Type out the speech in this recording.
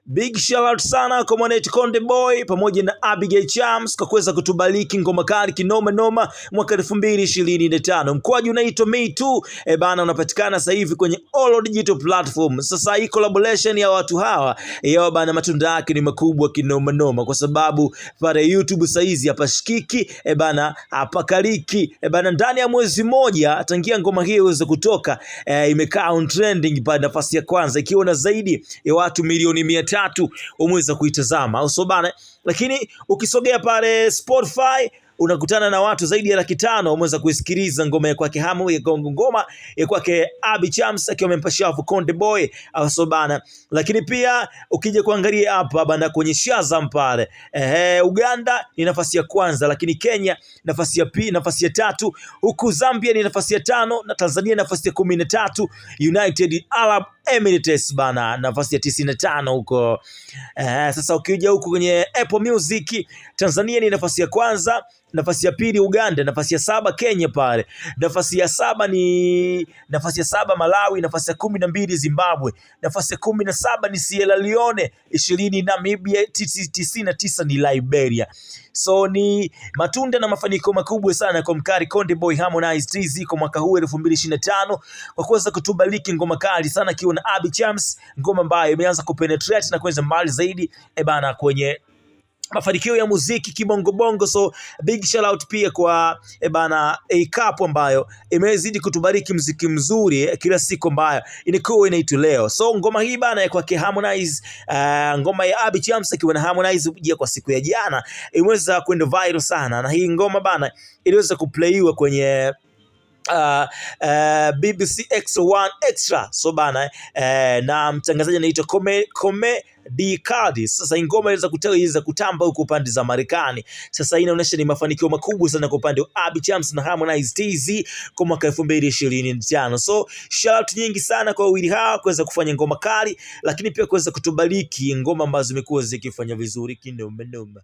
Big shout out sana kwa mwanetu Konde Boy pamoja na Abigail Chams kwa kuweza kutubariki ngoma kali kinoma noma mwaka 2025. Mkwaju unaitwa Me Too bana, unapatikana sasa hivi kwenye all digital platform. Sasa hii collaboration ya watu hawa yao bana, matunda yake ni makubwa kinoma noma, kwa sababu pale YouTube sasa hizi hapa shikiki bana, hapa kaliki bana, ndani ya mwezi mmoja tangia ngoma hii iweze kutoka imekaa on trending pa nafasi ya kwanza ikiwa na zaidi ya watu milioni 300 umeweza kuitazama, au so bana. Lakini ukisogea pale Spotify unakutana na watu zaidi ya 500 wameweza kuisikiliza ngoma ya kwake Hamu ya ngoma ya kwake Abi Chams akiwa amempa shavu Konde Boy, au so bana. Lakini pia ukija kuangalia hapa bana kwenye Shazam pale Uganda ni nafasi ya kwanza, lakini Kenya nafasi ya pili, nafasi ya 3, huku Zambia ni nafasi ya 5 na Tanzania nafasi ya 13, United Arab Emirates bana nafasi ya 95 huko. Sasa ukija huko kwenye Apple Music, Tanzania ni nafasi ya kwanza, nafasi ya pili Uganda, nafasi ya 7 Kenya pale, nafasi ya 7 Malawi, nafasi ya 12 Zimbabwe, nafasi ya 17 ni Sierra Leone, 20 Namibia, 99 ni Liberia. So ni matunda na mafanikio makubwa sana kwa mkari Konde Boy Harmonize TZ kwa mwaka huu 2025 kwa kuweza kutubariki ngoma kali sana kiwa na Abi Chams, ngoma ambayo imeanza kupenetrate na kwenda mbali zaidi bana kwenye mafanikio ya muziki kibongo bongo. So big shout out pia kwa bana A-Cup ambayo imezidi kutubariki muziki mzuri kila siku ambayo inakuwa inaituleo. So ngoma hii bana ya kwake Harmonize, ngoma ya Abi Chams akiwa na Harmonize kujia kwa siku ya jana imeweza kwenda viral sana, na hii ngoma bana iliweza kuplayiwa kwenye BBC Extra 1 Extra, so bana na mtangazaji anaitwa Comedy Cardi. Sasa ngoma iliweza kutamba huko upande za Marekani. Sasa inaonyesha ni mafanikio makubwa sana kwa upande wa Abi Chams na Harmonize TZ kwa mwaka 2025. So shout out nyingi sana kwa wawili hawa kuweza kufanya ngoma kali, lakini pia kuweza kutubariki ngoma ambazo zimekuwa zikifanya vizuri kinoma noma.